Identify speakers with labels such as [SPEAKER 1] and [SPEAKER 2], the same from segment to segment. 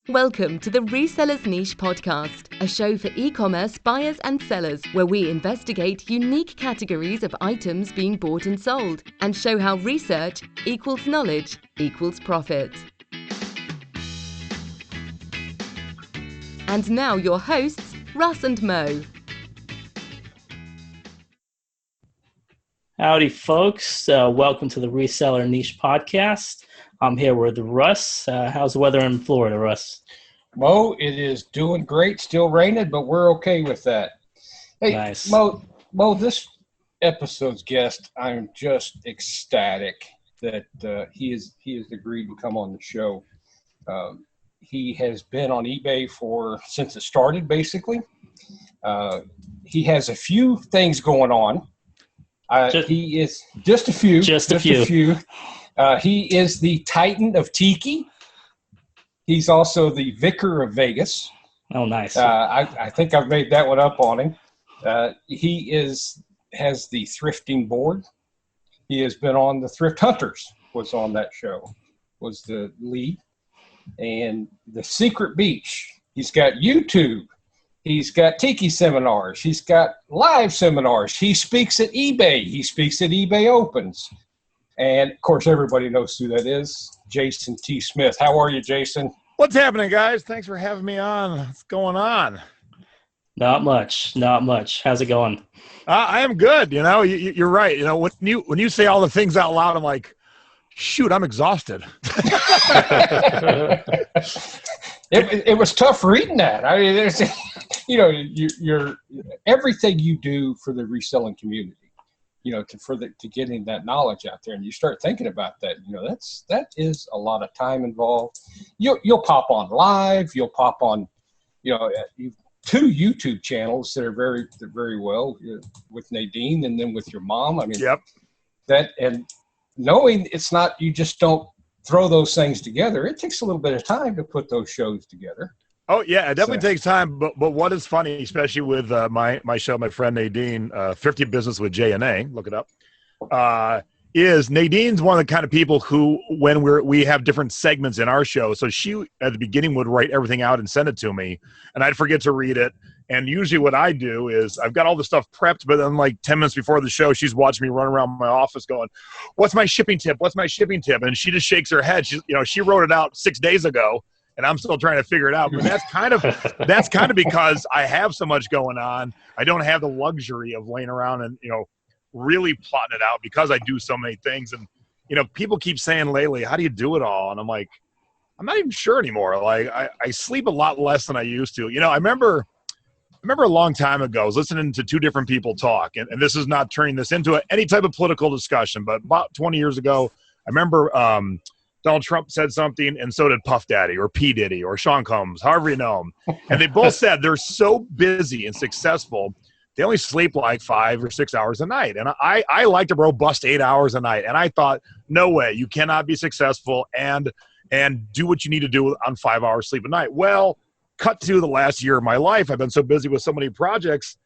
[SPEAKER 1] Welcome to the Reseller Niche Podcast, a show for e-commerce buyers and sellers where we investigate unique categories of items being bought and sold and show how research equals knowledge equals profit. And now your hosts, Russ and Mo.
[SPEAKER 2] Howdy, folks. Welcome to the Reseller Niche Podcast. I'm here with Russ. How's the weather in Florida, Russ?
[SPEAKER 3] Mo, it is doing great. Still raining, but we're okay with that. Hey,
[SPEAKER 2] Nice.
[SPEAKER 3] Mo, this episode's guest, I'm just ecstatic that he has agreed to come on the show. He has been on eBay since it started, basically. He has a few things going on. He is just a few. He is the Titan of Tiki. He's also the Vicar of Vegas.
[SPEAKER 2] Oh, nice.
[SPEAKER 3] I think I've made that one up on him. He has the thrifting board. He has been on the Thrift Hunters, was on that show, was the lead. And the Secret Beach. He's got YouTube. He's got Tiki seminars. He's got live seminars. He speaks at eBay. He speaks at eBay Opens. And, of course, everybody knows who that is, Jason T. Smith. How are you, Jason?
[SPEAKER 4] What's happening, guys? Thanks for having me on. What's going on?
[SPEAKER 2] Not much. How's it going?
[SPEAKER 4] I am good. You know, you're right. You know, when you say all the things out loud, I'm like, shoot, I'm exhausted.
[SPEAKER 3] It was tough reading that. I mean, there's, you're everything you do for the reselling community, to getting that knowledge out there, and you start thinking about that. That is a lot of time involved. You'll pop on live. You'll pop on, you've 2 YouTube channels that are very well with Nadine, and then with your mom. I mean,
[SPEAKER 4] yep.
[SPEAKER 3] That, and knowing it's not, you just don't throw those things together. It takes a little bit of time to put those shows together.
[SPEAKER 4] Oh yeah, it definitely takes time. But what is funny, especially with my show, my friend Nadine, Thrifty Business with J&A, look it up, is Nadine's one of the kind of people who, when we have different segments in our show, so she at the beginning would write everything out and send it to me, and I'd forget to read it. And usually what I do is I've got all the stuff prepped, but then like 10 minutes before the show, she's watching me run around my office going, what's my shipping tip? What's my shipping tip? And she just shakes her head. She wrote it out 6 days ago, and I'm still trying to figure it out. But that's kind of because I have so much going on. I don't have the luxury of laying around and, really plotting it out because I do so many things. And, people keep saying lately, how do you do it all? And I'm like, I'm not even sure anymore. Like I sleep a lot less than I used to. I remember a long time ago, I was listening to 2 different people talk, and this is not turning this into any type of political discussion, but about 20 years ago, I remember Donald Trump said something, and so did Puff Daddy or P. Diddy or Sean Combs, however you know them. And they both said they're so busy and successful, they only sleep like 5 or 6 hours a night. And I like to robust 8 hours a night. And I thought, no way, you cannot be successful and do what you need to do on 5 hours sleep a night. Well, cut to the last year of my life, I've been so busy with so many projects,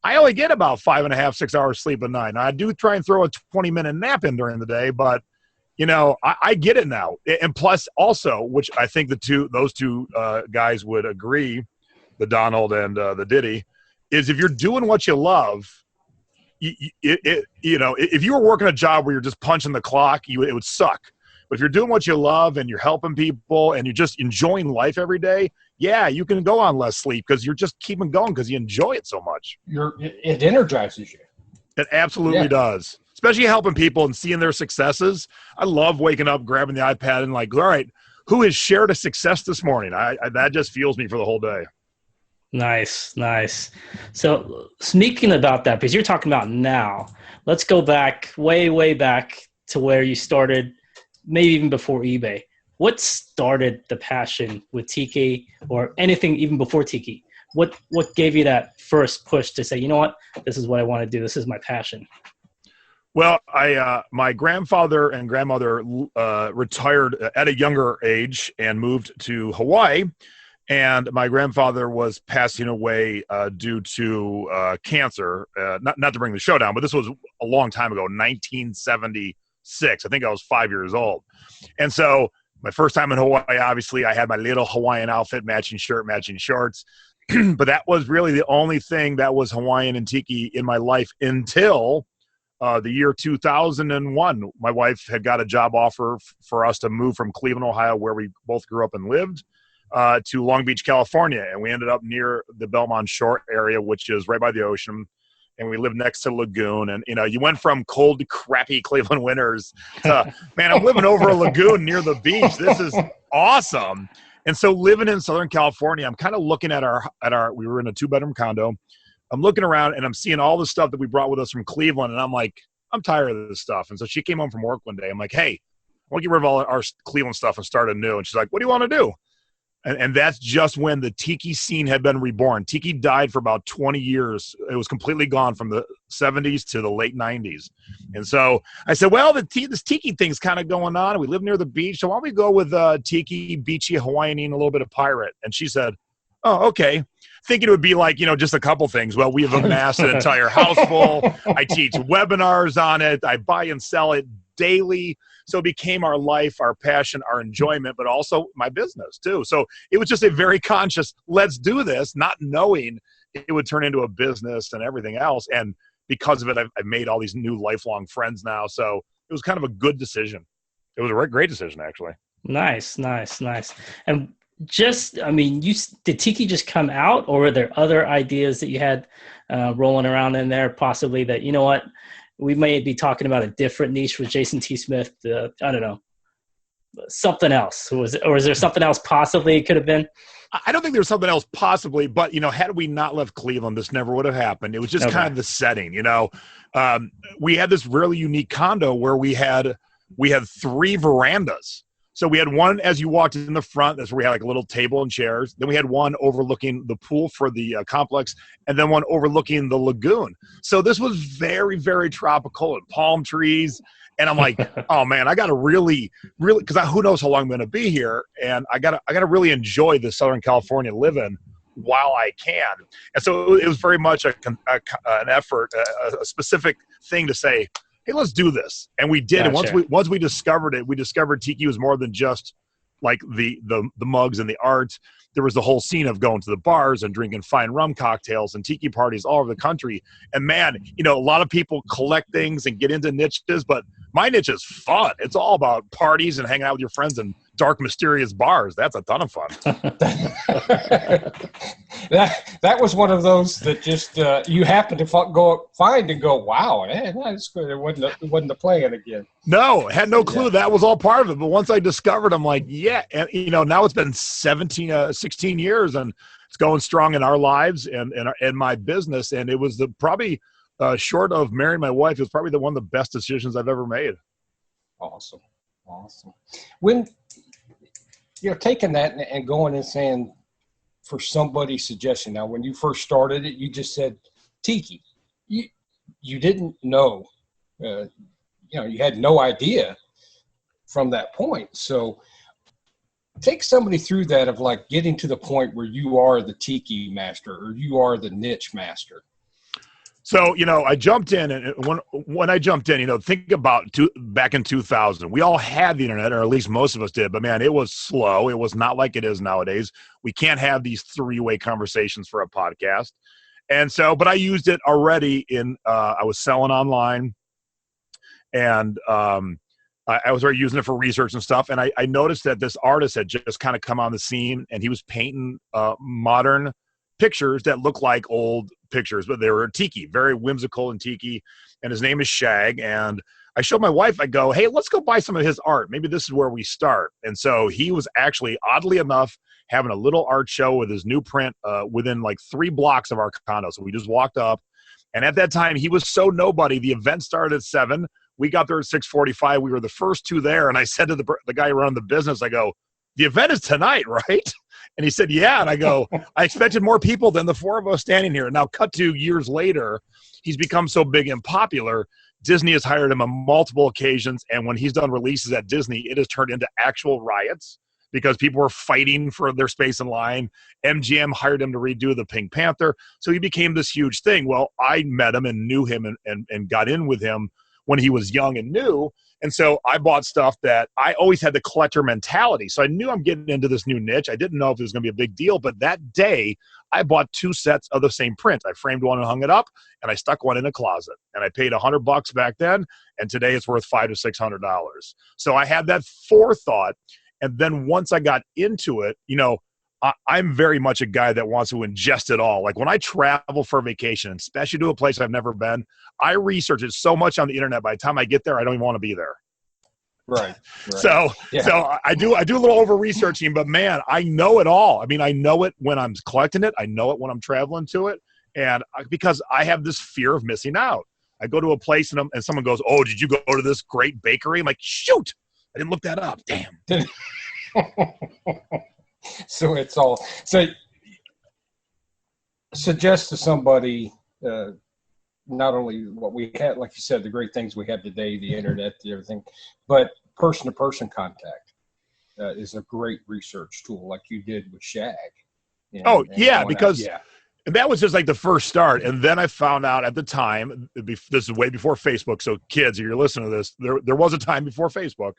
[SPEAKER 4] I only get about 5.5, 6 hours sleep a night. Now, I do try and throw a 20-minute nap in during the day, but, I get it now. And plus, also, which I think those two guys would agree, the Donald and the Diddy, is if you're doing what you love, if you were working a job where you're just punching the clock, it would suck. But if you're doing what you love and you're helping people and you're just enjoying life every day, yeah, you can go on less sleep because you're just keeping going because you enjoy it so much.
[SPEAKER 3] It energizes you.
[SPEAKER 4] It absolutely does, especially helping people and seeing their successes. I love waking up, grabbing the iPad and like, all right, who has shared a success this morning? That just fuels me for the whole day.
[SPEAKER 2] Nice. So speaking about that, because you're talking about now, let's go back, way back to where you started, maybe even before eBay. What started the passion with Tiki or anything even before Tiki? What gave you that first push to say, you know what, this is what I want to do. This is my passion.
[SPEAKER 4] Well, my grandfather and grandmother retired at a younger age and moved to Hawaii. And my grandfather was passing away due to cancer. Not to bring the show down, but this was a long time ago, 1976. I think I was 5 years old. And so My first time in Hawaii, obviously, I had my little Hawaiian outfit, matching shirt, matching shorts. But that was really the only thing that was Hawaiian and Tiki in my life until the year 2001. My wife had got a job offer for us to move from Cleveland, Ohio, where we both grew up and lived, to Long Beach, California. And we ended up near the Belmont Shore area, which is right by the ocean. And we lived next to the lagoon. And, you went from cold, crappy Cleveland winters to, man, I'm living over a lagoon near the beach. This is awesome. And so living in Southern California, I'm kind of looking at we were in a 2-bedroom condo. I'm looking around and I'm seeing all the stuff that we brought with us from Cleveland. And I'm like, I'm tired of this stuff. And so she came home from work one day. I'm like, hey, I want to get rid of all our Cleveland stuff and start anew. And she's like, what do you want to do? And that's just when the Tiki scene had been reborn. Tiki died for about 20 years. It was completely gone from the 70s to the late 90s. And so I said, well, this Tiki thing's kind of going on. And we live near the beach. So why don't we go with Tiki, beachy, Hawaiian, and a little bit of pirate? And she said, oh, okay. Thinking it would be like, just a couple things. Well, we have amassed an entire house full. I teach webinars on it. I buy and sell it daily. So it became our life, our passion, our enjoyment, but also my business too. So it was just a very conscious, let's do this, not knowing it would turn into a business and everything else. And because of it, I've made all these new lifelong friends now. So it was kind of a good decision. It was a great decision, actually.
[SPEAKER 2] Nice. And did Tiki just come out, or were there other ideas that you had rolling around in there, possibly that, you know what, we may be talking about a different niche with Jason T. Smith, I don't know, something else? Or is there something else possibly it could have been?
[SPEAKER 4] I don't think there was something else possibly, but, had we not left Cleveland, this never would have happened. It was just kind of the setting, we had this really unique condo where we had 3 verandas. So we had one as you walked in the front. That's where we had like a little table and chairs. Then we had one overlooking the pool for the complex, and then one overlooking the lagoon. So this was very, very tropical and palm trees. And I'm like, oh man, I got to really, because who knows how long I'm going to be here, and I got to really enjoy the Southern California living while I can. And so it was very much an effort, a specific thing to say, hey, let's do this. And we did. Gotcha. And once we discovered it, we discovered Tiki was more than just like the mugs and the art. There was the whole scene of going to the bars and drinking fine rum cocktails and Tiki parties all over the country. And man, a lot of people collect things and get into niches, but my niche is fun. It's all about parties and hanging out with your friends in dark, mysterious bars. That's a ton of fun.
[SPEAKER 3] That was one of those that just you happen to find and go, wow, that's good. It wasn't the plan again.
[SPEAKER 4] No, had no clue. Yeah. That was all part of it. But once I discovered, I'm like, yeah. And, now it's been 16 years and it's going strong in our lives and my business. And it was probably short of marrying my wife, it was probably one of the best decisions I've ever made.
[SPEAKER 3] Awesome. When you're taking that and going and saying, for somebody's suggestion, now when you first started it, you just said Tiki. You didn't know, you had no idea from that point. So take somebody through that of like getting to the point where you are the Tiki master or you are the niche master.
[SPEAKER 4] So, I jumped in, and when I jumped in, think about back in 2000, we all had the internet, or at least most of us did, but man, it was slow. It was not like it is nowadays. We can't have these 3-way conversations for a podcast. And so, but I used it already I was selling online, and I was already using it for research and stuff. And I noticed that this artist had just kind of come on the scene, and he was painting modern pictures that look like old pictures, but they were Tiki, very whimsical and Tiki. And his name is Shag. And I showed my wife, I go, hey, let's go buy some of his art. Maybe this is where we start. And so he was actually, oddly enough, having a little art show with his new print within like 3 blocks of our condo. So we just walked up. And at that time, he was so nobody. The event started at 7. We got there at 6:45. We were the first 2 there. And I said to the guy around the business, I go, the event is tonight, right? And he said, yeah. And I go, I expected more people than the 4 of us standing here. Now, cut to years later, he's become so big and popular. Disney has hired him on multiple occasions. And when he's done releases at Disney, it has turned into actual riots because people were fighting for their space in line. MGM hired him to redo the Pink Panther. So he became this huge thing. Well, I met him and knew him and got in with him when he was young and new. And so I bought stuff that I always had the collector mentality. So I knew I'm getting into this new niche. I didn't know if it was going to be a big deal, but that day I bought 2 sets of the same print. I framed one and hung it up, and I stuck one in a closet. And I paid $100 back then, and today it's worth $500 to $600. So I had that forethought. And then once I got into it, I'm very much a guy that wants to ingest it all. Like when I travel for vacation, especially to a place I've never been, I research it so much on the internet. By the time I get there, I don't even want to be there.
[SPEAKER 3] Right.
[SPEAKER 4] So I do a little over researching, but man, I know it all. I mean, I know it when I'm collecting it. I know it when I'm traveling to it. And because I have this fear of missing out. I go to a place and someone goes, "Oh, did you go to this great bakery?" I'm like, shoot, I didn't look that up. Damn.
[SPEAKER 3] So it's all, suggest to somebody, not only what we had, like you said, the great things we have today, the internet, everything, but person-to-person contact is a great research tool, like you did with Shag.
[SPEAKER 4] Because that was just like the first start. And then I found out at the time, this is way before Facebook. So kids, if you're listening to this, there was a time before Facebook.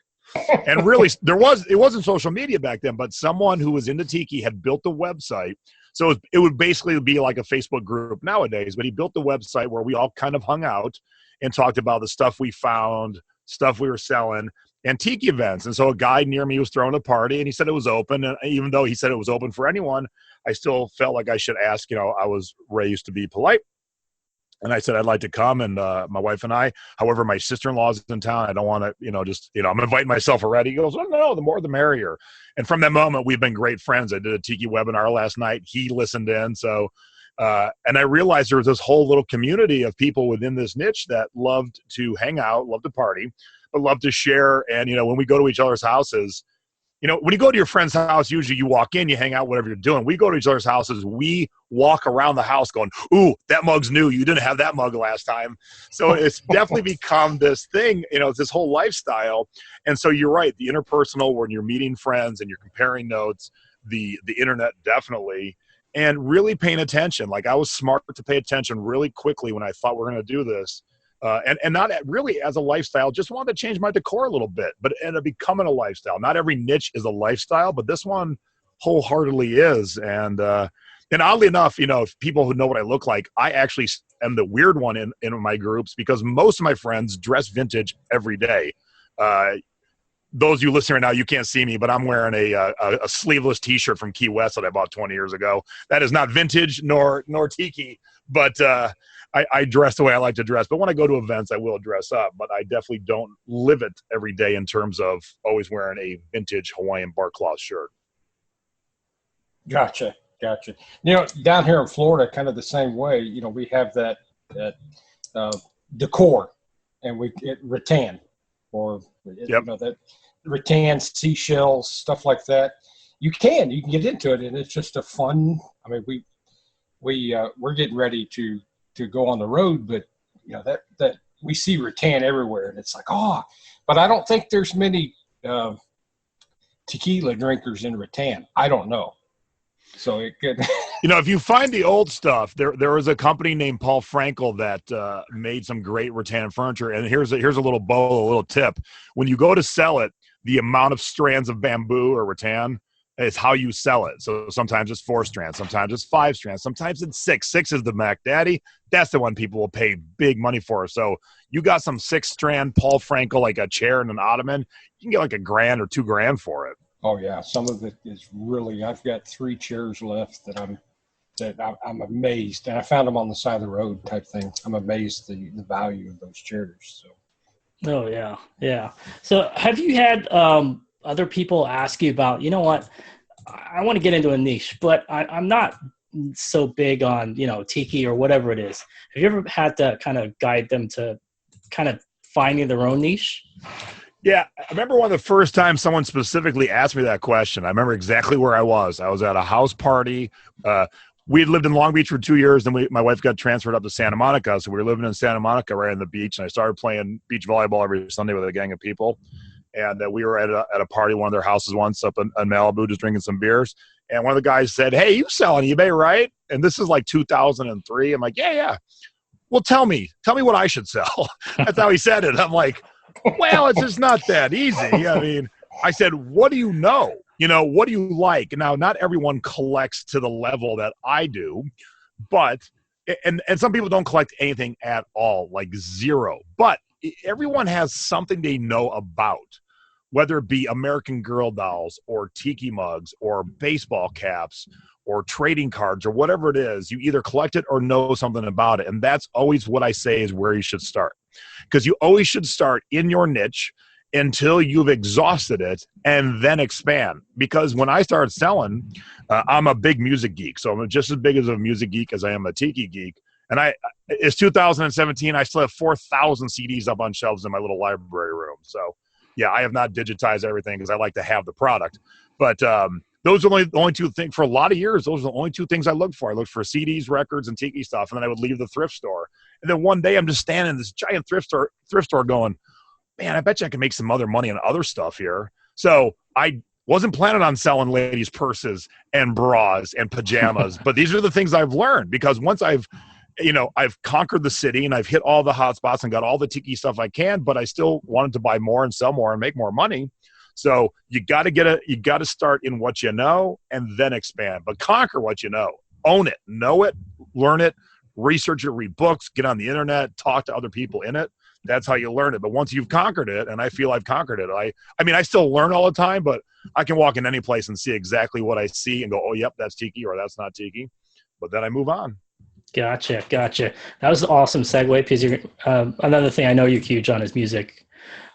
[SPEAKER 4] And really, it wasn't social media back then, but someone who was into Tiki had built a website. So it would basically be like a Facebook group nowadays, but he built the website where we all kind of hung out and talked about the stuff we found, stuff we were selling, and Tiki events. And so a guy near me was throwing a party, and he said it was open. And even though he said it was open for anyone, I still felt like I should ask. I was raised to be polite. And I said, I'd like to come, and my wife and I, however, my sister-in-law's in town. I don't want to, I'm inviting myself already. He goes, "Oh, no, the more the merrier." And from that moment, we've been great friends. I did a Tiki webinar last night. He listened in. So, and I realized there was this whole little community of people within this niche that loved to hang out, loved to party, but loved to share. And, when we go to each other's houses, when you go to your friend's house, usually you walk in, you hang out, whatever you're doing. We go to each other's houses. We walk around the house going, "Ooh, that mug's new. You didn't have that mug last time." So it's definitely become this thing, it's this whole lifestyle. And so you're right. The interpersonal, when you're meeting friends and you're comparing notes, the internet definitely, and really paying attention. Like I was smart to pay attention really quickly when I thought we're going to do this. And not really as a lifestyle, just wanted to change my decor a little bit, but it ended up becoming a lifestyle. Not every niche is a lifestyle, but this one wholeheartedly is. And oddly enough, if people who know what I look like, I actually am the weird one in my groups because most of my friends dress vintage every day. Those of you listening right now, you can't see me, but I'm wearing a sleeveless T-shirt from Key West that I bought 20 years ago. That is not vintage nor Tiki, but I dress the way I like to dress. But when I go to events, I will dress up. But I definitely don't live it every day in terms of always wearing a vintage Hawaiian bark cloth shirt.
[SPEAKER 3] Gotcha. Down here in Florida, kind of the same way. We have that decor, and rattan, or that rattan, seashells, stuff like that. You can get into it, and it's just a fun. I mean, we're getting ready to go on the road, but that we see rattan everywhere, and it's like, but I don't think there's many tequila drinkers in rattan. I don't know. So it could.
[SPEAKER 4] If you find the old stuff, there was a company named Paul Frankel that made some great rattan furniture. And here's a little tip. When you go to sell it, the amount of strands of bamboo or rattan is how you sell it. So sometimes it's 4 strands, sometimes it's 5 strands, sometimes it's 6. 6 is the Mac Daddy. That's the one people will pay big money for. So you got some 6-strand Paul Frankel, like a chair and an ottoman, you can get like $1,000 or $2,000 for it.
[SPEAKER 3] Oh yeah, some of it is really. I've got 3 chairs left that I'm amazed, and I found them on the side of the road type thing. I'm amazed the value of those chairs. So.
[SPEAKER 2] Oh yeah. So have you had other people ask you about, I want to get into a niche, but I'm not so big on, Tiki or whatever it is. Have you ever had to kind of guide them to kind of finding their own niche?
[SPEAKER 4] Yeah. I remember one of the first times someone specifically asked me that question. I remember exactly where I was. I was at a house party. We had lived in Long Beach for 2 years. Then my wife got transferred up to Santa Monica. So we were living in Santa Monica right on the beach. And I started playing beach volleyball every Sunday with a gang of people. And we were at a party, one of their houses once up in Malibu, just drinking some beers. And one of the guys said, "Hey, you sell on eBay, right?" And this is like 2003. I'm like, yeah. Well, tell me what I should sell. That's how he said it. I'm like, Well, it's just not that easy. I mean, I said, what do you know? What do you like? Now, not everyone collects to the level that I do, but, and some people don't collect anything at all, like zero. But everyone has something they know about, whether it be American Girl dolls or Tiki mugs or baseball caps or trading cards or whatever it is. You either collect it or know something about it. And that's always what I say is where you should start. Because you always should start in your niche until you've exhausted it and then expand. Because when I started selling, I'm a big music geek. So I'm just as big as a music geek as I am a Tiki geek. And it's 2017. I still have 4,000 CDs up on shelves in my little library room. So yeah, I have not digitized everything because I like to have the product. But those are the only two things. For a lot of years, those are the only two things I looked for. I looked for CDs, records, and Tiki stuff. And then I would leave the thrift store. And then one day I'm just standing in this giant thrift store going, man, I bet you I can make some other money on other stuff here. So I wasn't planning on selling ladies' purses and bras and pajamas, but these are the things I've learned because once I've conquered the city and I've hit all the hot spots and got all the Tiki stuff I can, but I still wanted to buy more and sell more and make more money. So you got to start in what you know and then expand, but conquer what you know, own it, know it, learn it, research it, read books, get on the internet, talk to other people in it. That's how you learn it. But once you've conquered it, and I feel I've conquered it, I mean, I still learn all the time, but I can walk in any place and see exactly what I see and go, oh, yep, that's Tiki or that's not Tiki. But then I move on.
[SPEAKER 2] Gotcha. That was an awesome segue because another thing I know you're huge on is music.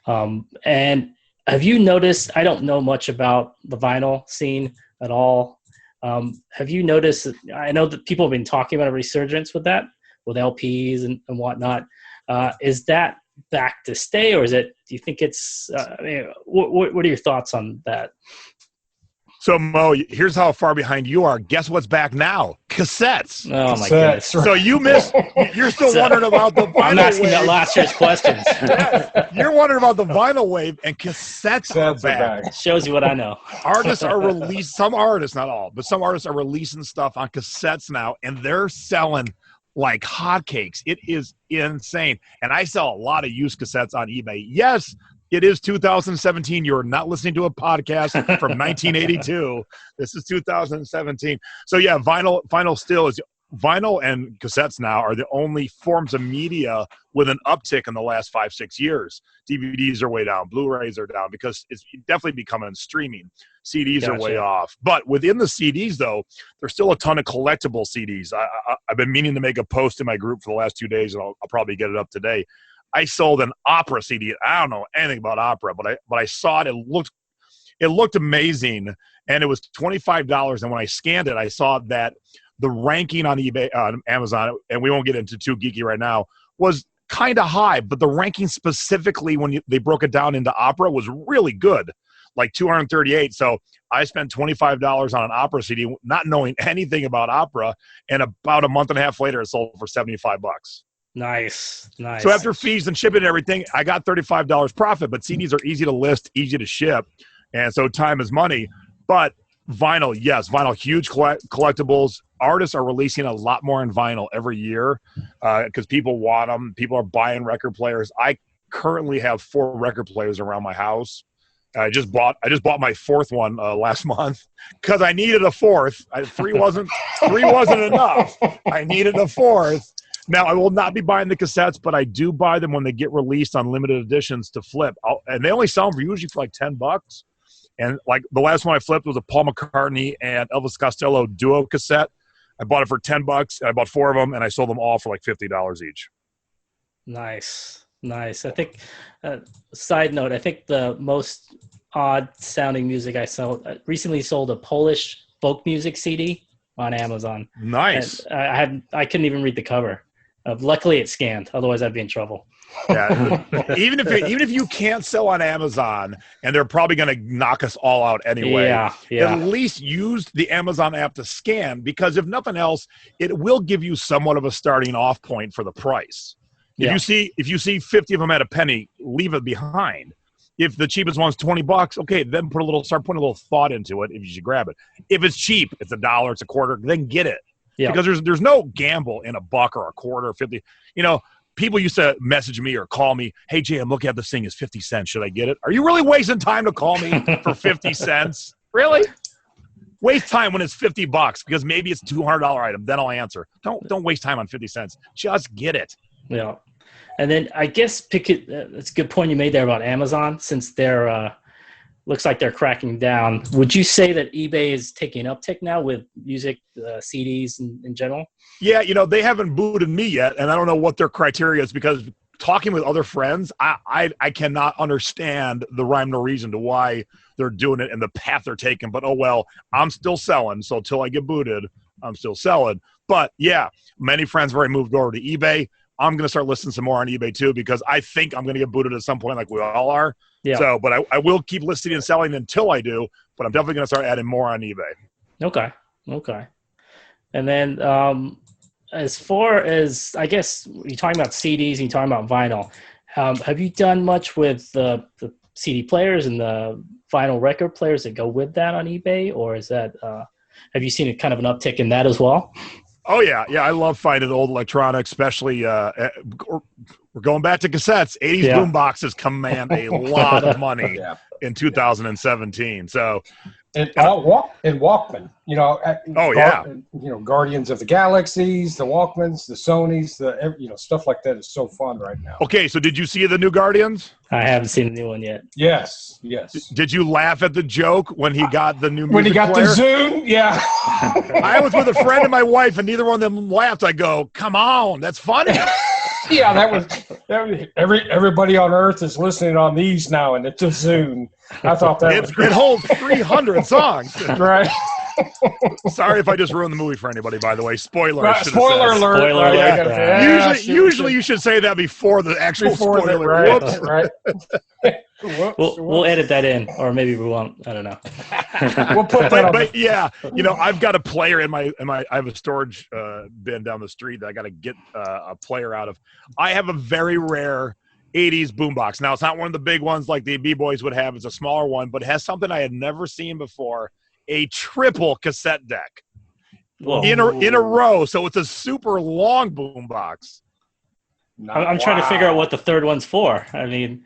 [SPEAKER 2] And have you noticed, I don't know much about the vinyl scene at all. Have you noticed, I know that people have been talking about a resurgence with that, with LPs and whatnot. Is that back to stay, or do you think it's, what are your thoughts on that?
[SPEAKER 4] So, Mo, here's how far behind you are. Guess what's back now? Cassettes.
[SPEAKER 2] Oh, my goodness.
[SPEAKER 4] So you're still wondering about the vinyl
[SPEAKER 2] I'm asking
[SPEAKER 4] wave.
[SPEAKER 2] that last year's questions.
[SPEAKER 4] You're wondering about the vinyl wave, and cassettes are back.
[SPEAKER 2] Shows you what I know.
[SPEAKER 4] Artists are some artists, not all, but some artists are releasing stuff on cassettes now, and they're selling like hotcakes. It is insane. And I sell a lot of used cassettes on eBay. Yes, it is 2017. You're not listening to a podcast from 1982. This is 2017. So yeah, vinyl still is. Vinyl and cassettes now are the only forms of media with an uptick in the last 5-6 years. DVDs are way down. Blu-rays are down because it's definitely becoming streaming. CDs are way off. But within the CDs, though, there's still a ton of collectible CDs. I've been meaning to make a post in my group for the last 2 days, and I'll probably get it up today. I sold an opera CD. I don't know anything about opera, but I saw it. It looked amazing, and it was $25. And when I scanned it, I saw that the ranking on eBay, on Amazon, and we won't get into too geeky right now, was kind of high. But the ranking specifically, when they broke it down into opera, was really good, like 238. So I spent $25 on an opera CD, not knowing anything about opera, and about a month and a half later, it sold for $75.
[SPEAKER 2] Nice.
[SPEAKER 4] So after fees and shipping and everything, I got $35 profit. But CDs are easy to list, easy to ship, and so time is money. But vinyl, yes, vinyl, huge collectibles. Artists are releasing a lot more in vinyl every year because people want them. People are buying record players. I currently have 4 record players around my house. I just bought my 4th one last month because I needed a 4th. 3 wasn't enough. I needed a 4th. Now, I will not be buying the cassettes, but I do buy them when they get released on limited editions to flip. And they only sell them usually for like $10. And like the last one I flipped was a Paul McCartney and Elvis Costello duo cassette. I bought it for $10, and I bought 4 of them, and I sold them all for like $50 each.
[SPEAKER 2] Nice. I think, side note, I think the most odd sounding music I recently sold a Polish folk music CD on Amazon.
[SPEAKER 4] Nice.
[SPEAKER 2] And I couldn't even read the cover. Luckily it scanned. Otherwise I'd be in trouble.
[SPEAKER 4] Yeah. even if you can't sell on Amazon, and they're probably going to knock us all out anyway, at least use the Amazon app to scan, because if nothing else, it will give you somewhat of a starting off point for the price. If you see 50 of them at a penny, leave it behind. If the cheapest one's $20, okay, then start putting a little thought into it if you should grab it. If it's cheap, it's $1, it's $0.25, then get it. Yeah. Because there's no gamble in $1 or $0.25 or 50. people used to message me or call me, hey, Jay, I'm looking at this thing. It's 50 cents. Should I get it? Are you really wasting time to call me for 50 cents? Really? Waste time when it's $50 because maybe it's a $200 item. Then I'll answer. Don't waste time on 50 cents. Just get it.
[SPEAKER 2] Yeah. And then I guess that's a good point you made there about Amazon, since they're looks like they're cracking down. Would you say that eBay is taking an uptick now with music, CDs in general?
[SPEAKER 4] Yeah, they haven't booted me yet, and I don't know what their criteria is, because talking with other friends, I cannot understand the rhyme or reason to why they're doing it and the path they're taking. But, oh, well, I'm still selling, so until I get booted, I'm still selling. But, yeah, many friends have already moved over to eBay. I'm going to start listing some more on eBay, too, because I think I'm going to get booted at some point like we all are. Yeah. So, but I will keep listing and selling until I do, but I'm definitely going to start adding more on eBay.
[SPEAKER 2] Okay. And then as far as, I guess, you're talking about CDs and you're talking about vinyl. Have you done much with the CD players and the vinyl record players that go with that on eBay? Or is that, have you seen a kind of an uptick in that as well?
[SPEAKER 4] Oh, yeah. I love finding old electronics, especially we're going back to cassettes. 80s boom boxes command a lot of money in 2017. So,
[SPEAKER 3] and Walkman, Guardians of the Galaxies, the Walkmans, the Sonys, stuff like that is so fun right now.
[SPEAKER 4] Okay, so did you see the new Guardians?
[SPEAKER 2] I haven't seen the new one yet.
[SPEAKER 3] Yes.
[SPEAKER 4] Did you laugh at the joke when he got the new music
[SPEAKER 3] when he got
[SPEAKER 4] player?
[SPEAKER 3] the Zune? Yeah.
[SPEAKER 4] I was with a friend and my wife, and neither one of them laughed. I go, come on, that's funny.
[SPEAKER 3] Yeah, that was everybody on Earth is listening on these now, and it's a Zune. I thought that was great.
[SPEAKER 4] It holds 300 songs.
[SPEAKER 3] Right.
[SPEAKER 4] Sorry if I just ruined the movie for anybody, by the way. Spoiler
[SPEAKER 3] alert.
[SPEAKER 2] Spoiler alert.
[SPEAKER 4] Yeah. Usually you should say that before the actual spoiler.
[SPEAKER 3] Right.
[SPEAKER 4] Whoops.
[SPEAKER 3] Right.
[SPEAKER 2] We'll edit that in, or maybe we won't. I don't know.
[SPEAKER 3] We'll put that on.
[SPEAKER 4] But yeah, I've got a player in my I have a storage bin down the street that I got to get a player out of. I have a very rare 80s boombox. Now, it's not one of the big ones like the B-Boys would have. It's a smaller one, but it has something I had never seen before, a triple cassette deck in a row. So it's a super long boombox.
[SPEAKER 2] I'm trying to figure out what the third one's for. I mean,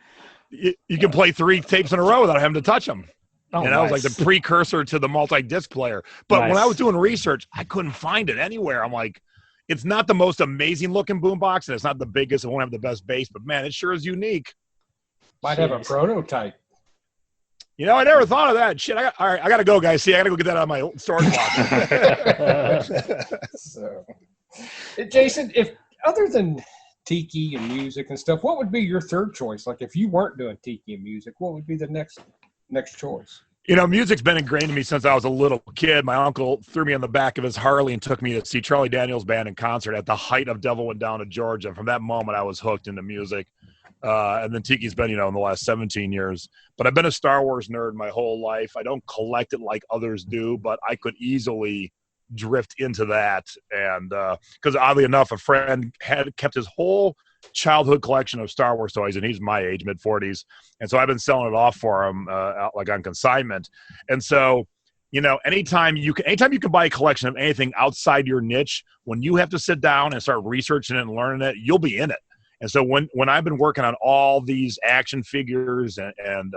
[SPEAKER 4] you can play 3 tapes in a row without having to touch them.
[SPEAKER 2] Oh,
[SPEAKER 4] and that was like the precursor to the multi-disc player. But when I was doing research, I couldn't find it anywhere. I'm like, it's not the most amazing looking boombox, and it's not the biggest. It won't have the best bass, but man, it sure is unique.
[SPEAKER 3] Might have a prototype.
[SPEAKER 4] I never thought of that. Shit, I got to go, guys. See, I got to go get that out of my storage box.
[SPEAKER 3] So, Jason, if other than Tiki and music and stuff, what would be your third choice? Like, if you weren't doing Tiki and music, what would be the next choice?
[SPEAKER 4] Music's been ingrained in me since I was a little kid. My uncle threw me on the back of his Harley and took me to see Charlie Daniels Band in concert at the height of Devil Went Down to Georgia. And from that moment, I was hooked into music. And then Tiki's been, in the last 17 years. But I've been a Star Wars nerd my whole life. I don't collect it like others do, but I could easily drift into that. And because oddly enough, a friend had kept his whole childhood collection of Star Wars toys, and he's my age, mid-40s. And so I've been selling it off for him like on consignment. And so, anytime you can buy a collection of anything outside your niche, when you have to sit down and start researching it and learning it, you'll be in it. And so when I've been working on all these action figures and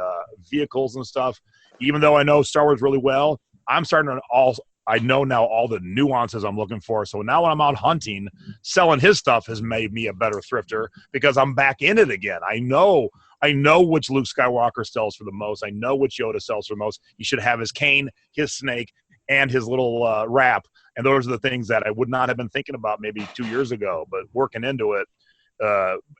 [SPEAKER 4] vehicles and stuff, even though I know Star Wars really well, I'm starting to I know now all the nuances I'm looking for. So now when I'm out hunting, selling his stuff has made me a better thrifter because I'm back in it again. I know which Luke Skywalker sells for the most. I know which Yoda sells for the most. You should have his cane, his snake, and his little wrap. And those are the things that I would not have been thinking about maybe 2 years ago, but working into it.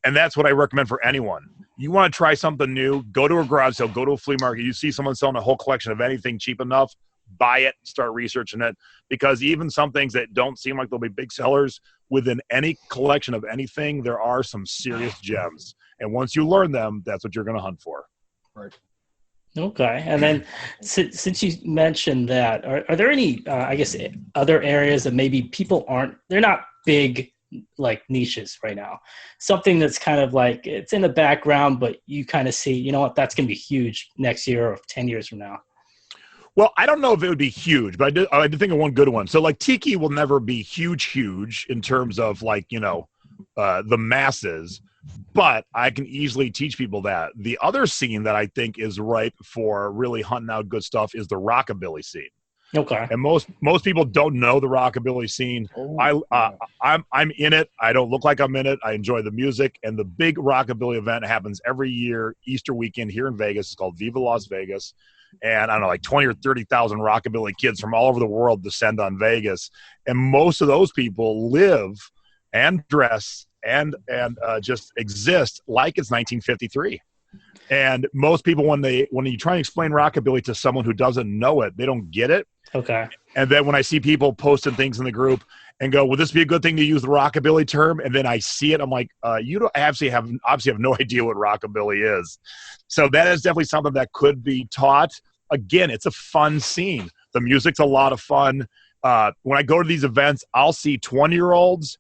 [SPEAKER 4] And that's what I recommend for anyone. You want to try something new, go to a garage sale, go to a flea market. You see someone selling a whole collection of anything cheap enough, buy it, start researching it, because even some things that don't seem like they'll be big sellers, within any collection of anything, there are some serious gems. And once you learn them, that's what you're going to hunt for.
[SPEAKER 3] Right.
[SPEAKER 2] Okay. And then since you mentioned that, are there any, I guess, other areas that maybe people they're not big like niches right now? Something that's kind of like, it's in the background, but you kind of see, that's going to be huge next year or 10 years from now.
[SPEAKER 4] Well, I don't know if it would be huge, but I did think of one good one. So like Tiki will never be huge in terms of like, the masses, but I can easily teach people that. The other scene that I think is ripe for really hunting out good stuff is the rockabilly scene.
[SPEAKER 2] Okay.
[SPEAKER 4] And most people don't know the rockabilly scene. I'm in it. I don't look like I'm in it. I enjoy the music, and the big rockabilly event happens every year, Easter weekend here in Vegas. It's called Viva Las Vegas, and I don't know, like 20 or 30,000 rockabilly kids from all over the world descend on Vegas, and most of those people live and dress and just exist like it's 1953. And most people, when you try and explain rockabilly to someone who doesn't know it, they don't get it.
[SPEAKER 2] Okay.
[SPEAKER 4] And then when I see people posting things in the group and go, "Would this be a good thing to use the rockabilly term?" And then I see it, I'm like, "You don't obviously have no idea what rockabilly is." So that is definitely something that could be taught. Again, it's a fun scene. The music's a lot of fun. When I go to these events, I'll see 20-year-olds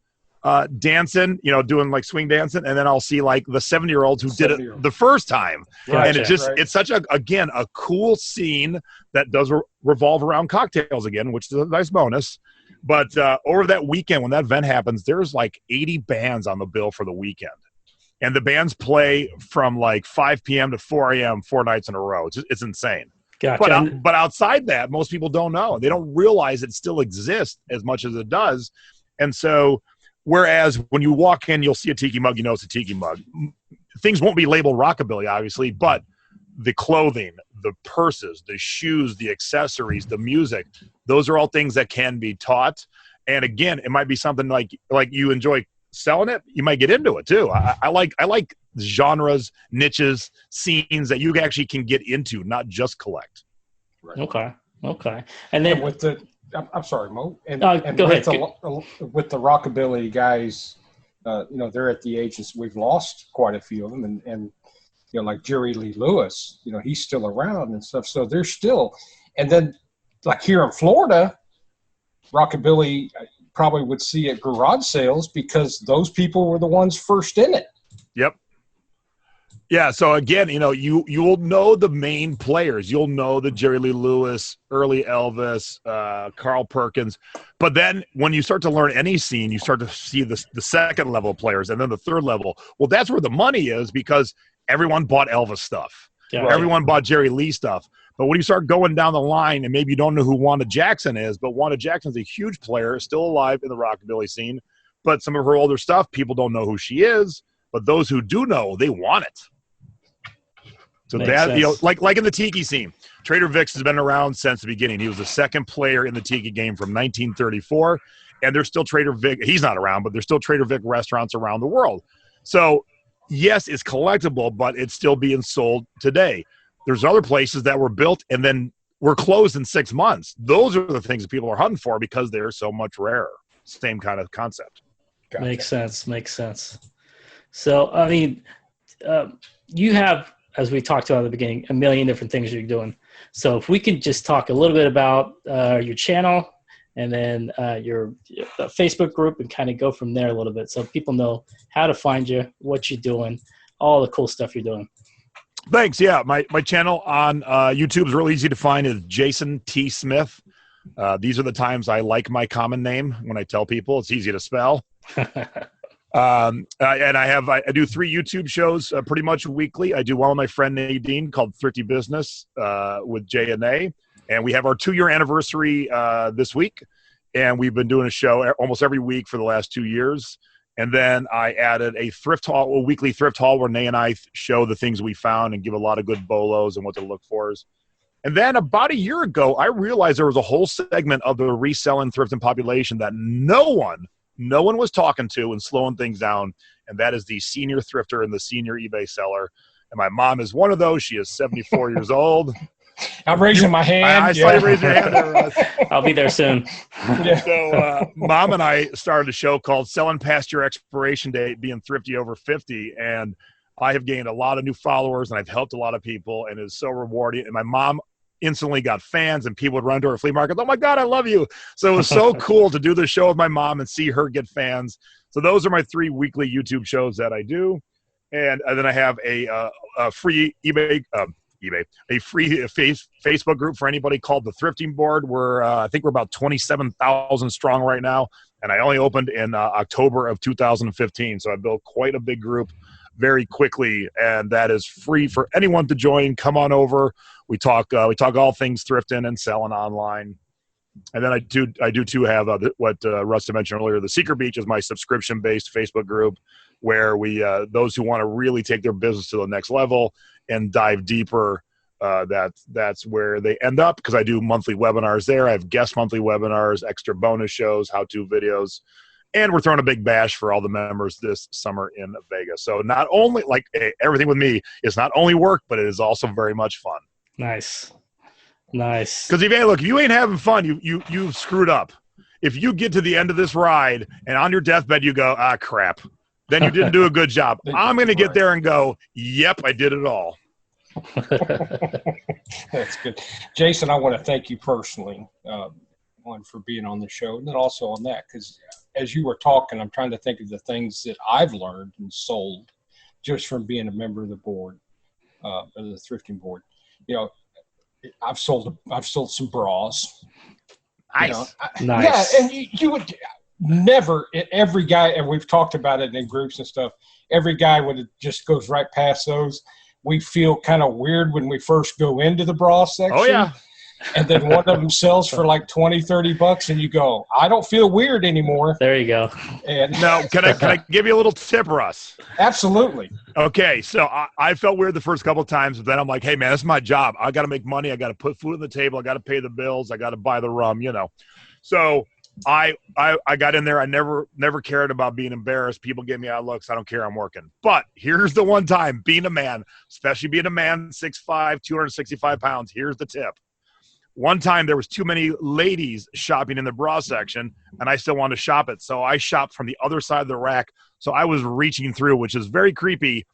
[SPEAKER 4] dancing, doing like swing dancing, and then I'll see like the 70-year-olds who did it the first time.
[SPEAKER 2] Gotcha.
[SPEAKER 4] And it's such a cool scene that does revolve around cocktails again, which is a nice bonus. But over that weekend, when that event happens, there's like 80 bands on the bill for the weekend. And the bands play from like 5 p.m. to 4 a.m. 4 nights in a row. It's insane.
[SPEAKER 2] Gotcha.
[SPEAKER 4] But outside that, most people don't know. They don't realize it still exists as much as it does. And so, whereas when you walk in, you'll see a Tiki mug, it's a Tiki mug. Things won't be labeled rockabilly, obviously, but the clothing, the purses, the shoes, the accessories, the music, those are all things that can be taught. And again, it might be something like you enjoy selling it. You might get into it too. I like genres, niches, scenes that you actually can get into, not just collect.
[SPEAKER 3] Right.
[SPEAKER 2] Okay. And then
[SPEAKER 3] with the, I'm sorry, Mo. And
[SPEAKER 2] go ahead.
[SPEAKER 3] With the rockabilly guys, they're at the ages we've lost quite a few of them, and like Jerry Lee Lewis, he's still around and stuff. So they're still, and then like here in Florida, rockabilly probably would see at garage sales because those people were the ones first in it.
[SPEAKER 4] Yep. Yeah, so again, you'll know the main players. You'll know the Jerry Lee Lewis, early Elvis, Carl Perkins. But then when you start to learn any scene, you start to see the second level players and then the third level. Well, that's where the money is because everyone bought Elvis stuff.
[SPEAKER 2] Yeah,
[SPEAKER 4] everyone bought Jerry Lee stuff. But when you start going down the line, and maybe you don't know who Wanda Jackson is, but Wanda Jackson's a huge player, still alive in the rockabilly scene. But some of her older stuff, people don't know who she is. But those who do know, they want it. So
[SPEAKER 2] Makes
[SPEAKER 4] that,
[SPEAKER 2] sense.
[SPEAKER 4] like in the Tiki scene, Trader Vic's has been around since the beginning. He was the second player in the Tiki game from 1934, and there's still Trader Vic. He's not around, but there's still Trader Vic restaurants around the world. So yes, it's collectible, but it's still being sold today. There's other places that were built and then were closed in 6 months. Those are the things that people are hunting for because they're so much rarer. Same kind of concept.
[SPEAKER 3] Gotcha.
[SPEAKER 2] Makes sense. So, I mean, you have, as we talked about at the beginning, a million different things you're doing. So if we could just talk a little bit about your channel and then your Facebook group and kind of go from there a little bit so people know how to find you, what you're doing, all the cool stuff you're doing.
[SPEAKER 4] Thanks. Yeah, my channel on YouTube is really easy to find. Is Jason T. Smith. These are the times I like my common name when I tell people. It's easy to spell. And I do 3 YouTube shows pretty much weekly. I do one with my friend Nadine called Thrifty Business with J&A. And we have our 2-year anniversary this week. And we've been doing a show almost every week for the last 2 years. And then I added a weekly thrift haul where Nay and I show the things we found and give a lot of good bolos and what to look for. And then about a year ago, I realized there was a whole segment of the reselling, thrifting population that no one was talking to and slowing things down. And that is the senior thrifter and the senior eBay seller. And my mom is one of those. She is 74 years old.
[SPEAKER 3] I'm raising my hand.
[SPEAKER 4] I saw you raise your hand there, Russ.
[SPEAKER 2] I'll be there soon.
[SPEAKER 4] So Mom and I started a show called Selling Past Your Expiration Date, Being Thrifty Over 50. And I have gained a lot of new followers and I've helped a lot of people and it's so rewarding. And my mom instantly got fans and people would run to her flea market. Oh my God, I love you. So it was so cool to do the show with my mom and see her get fans. So those are my 3 weekly YouTube shows that I do. And then I have a free a free Facebook group for anybody called the Thrifting Board. I think we're about 27,000 strong right now. And I only opened in October of 2015. So I built quite a big group very quickly, and that is free for anyone to join. Come on over. We talk all things thrifting and selling online. And then I do too have what Russ mentioned earlier. The Secret Beach is my subscription-based Facebook group where we those who want to really take their business to the next level and dive deeper. That's where they end up, because I do monthly webinars there. I have guest monthly webinars, extra bonus shows, how-to videos, and we're throwing a big bash for all the members this summer in Vegas. So not only everything with me is not only work, but it is also very much fun.
[SPEAKER 2] Nice.
[SPEAKER 4] Because if you ain't having fun, you've screwed up. If you get to the end of this ride and on your deathbed you go, crap, then you didn't do a good job. I'm going to get there and go, yep, I did it all.
[SPEAKER 3] That's good. Jason, I want to thank you personally, one, for being on the show, and then also on that, because as you were talking, I'm trying to think of the things that I've learned and sold just from being a member of the board, of the thrifting board. I've sold some bras.
[SPEAKER 4] Nice.
[SPEAKER 2] Nice.
[SPEAKER 3] Yeah, and you would never, every guy, and we've talked about it in groups and stuff, every guy would just goes right past those. We feel kind of weird when we first go into the bra section.
[SPEAKER 4] Oh, yeah.
[SPEAKER 3] And then one of them sells for like $20-$30 and you go, I don't feel weird anymore.
[SPEAKER 2] There you go.
[SPEAKER 3] And
[SPEAKER 4] now, can I give you a little tip, Russ?
[SPEAKER 3] Absolutely.
[SPEAKER 4] Okay, so I felt weird the first couple of times, but then I'm like, hey, man, this is my job. I got to make money. I got to put food on the table. I got to pay the bills. I got to buy the rum, So I got in there. I never cared about being embarrassed. People give me out looks. I don't care. I'm working. But here's the one time, being a man, especially being a man, 6'5", 265 pounds, here's the tip. One time there was too many ladies shopping in the bra section, and I still wanted to shop it. So I shopped from the other side of the rack. So I was reaching through, which is very creepy.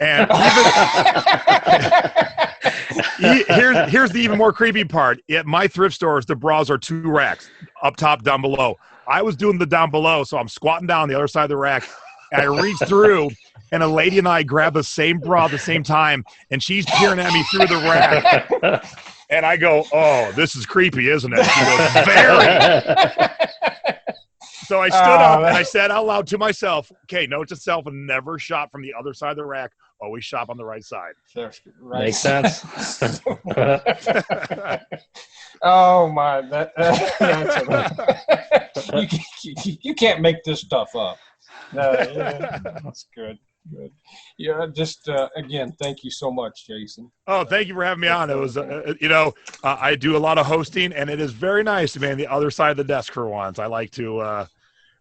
[SPEAKER 4] And here's the even more creepy part. At my thrift stores, the bras are 2 racks, up top, down below. I was doing the down below, so I'm squatting down the other side of the rack. And I reached through, and a lady and I grabbed the same bra at the same time, and she's peering at me through the rack. And I go, oh, this is creepy, isn't it? She goes, very. So I stood up and I said out loud to myself, okay, note to self, and never shop from the other side of the rack. Always shop on the right side.
[SPEAKER 3] Right.
[SPEAKER 2] Makes sense.
[SPEAKER 3] Oh, my. You can't make this stuff up. Yeah, that's good. Good. Yeah, just again, thank you so much, Jason.
[SPEAKER 4] Oh, thank you for having me on. It was, I do a lot of hosting, and it is very nice to be on the other side of the desk for once. I like to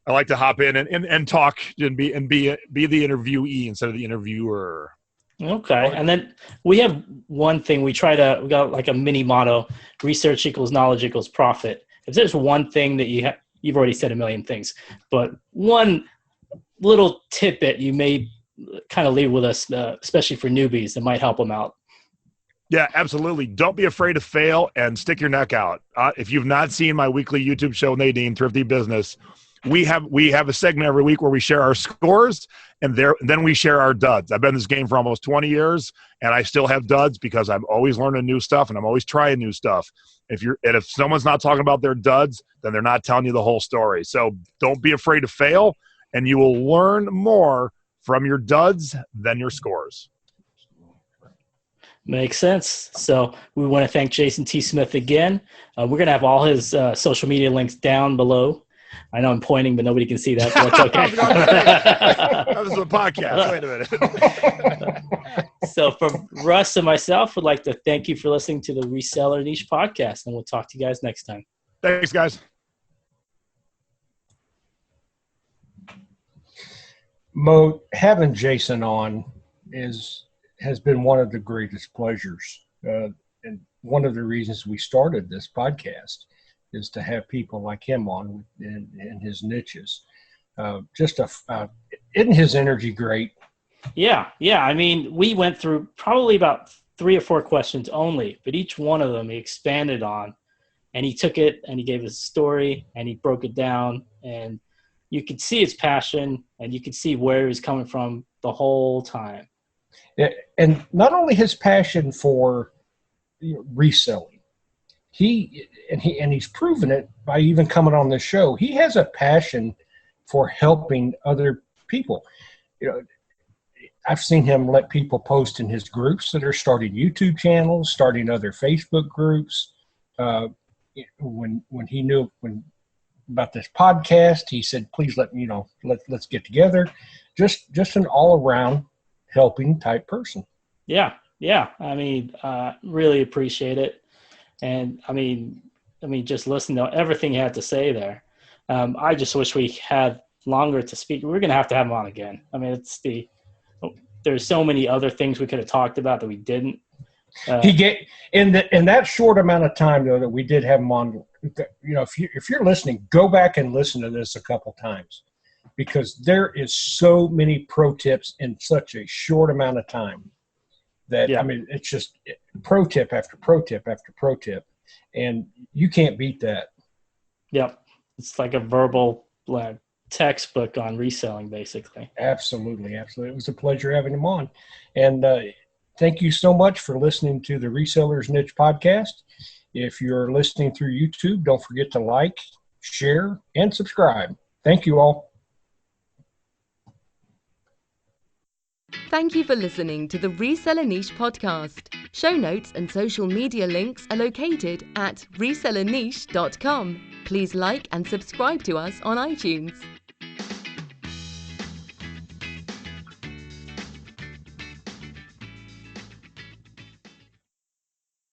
[SPEAKER 4] hop in and talk and be the interviewee instead of the interviewer.
[SPEAKER 2] Okay, and then we have one thing we got like a mini motto: research equals knowledge equals profit. If there's one thing that you've already said a million things, but one little tidbit you may kind of leave with us, especially for newbies, that might help them out.
[SPEAKER 4] Yeah, absolutely. Don't be afraid to fail and stick your neck out. If you've not seen my weekly YouTube show, Nadine, Thrifty Business, we have a segment every week where we share our scores and then we share our duds. I've been in this game for almost 20 years and I still have duds because I'm always learning new stuff and I'm always trying new stuff. If someone's not talking about their duds, then they're not telling you the whole story. So don't be afraid to fail, and you will learn more from your duds than your scores.
[SPEAKER 2] Makes sense. So we want to thank Jason T. Smith again. We're going to have all his social media links down below. I know I'm pointing, but nobody can see that. So that's okay.
[SPEAKER 4] This is a podcast. Wait a minute.
[SPEAKER 2] So from Russ and myself, would like to thank you for listening to the Reseller Niche Podcast, and we'll talk to you guys next time.
[SPEAKER 4] Thanks, guys.
[SPEAKER 3] Mo, having Jason on has been one of the greatest pleasures. And one of the reasons we started this podcast is to have people like him on in his niches. Isn't his energy great?
[SPEAKER 2] Yeah. I mean, we went through probably about 3 or 4 questions only, but each one of them he expanded on, and he took it and he gave his story and he broke it down, and you could see his passion and you could see where he was coming from the whole time.
[SPEAKER 3] Yeah, and not only his passion for reselling, he's proven it by even coming on this show. He has a passion for helping other people. You know, I've seen him let people post in his groups that are starting YouTube channels, starting other Facebook groups. When he knew about this podcast, he said, "Please let's get together." Just an all around helping type person.
[SPEAKER 2] Yeah. I mean, really appreciate it, and I mean, just listen to everything you had to say there. I just wish we had longer to speak. We're going to have him on again. I mean, there's so many other things we could have talked about that we didn't.
[SPEAKER 3] In that short amount of time though that we did have him on. You know, if you're listening, go back and listen to this a couple times, because there is so many pro tips in such a short amount of time that I mean, it's just pro tip after pro tip after pro tip, and you can't beat that. Yep,
[SPEAKER 2] it's like a verbal textbook on reselling, basically.
[SPEAKER 3] Absolutely. It was a pleasure having him on, and thank you so much for listening to the Reseller's Niche Podcast. If you're listening through YouTube, don't forget to like, share, and subscribe. Thank you all.
[SPEAKER 1] Thank you for listening to the Reseller Niche Podcast. Show notes and social media links are located at resellerniche.com. Please like and subscribe to us on iTunes.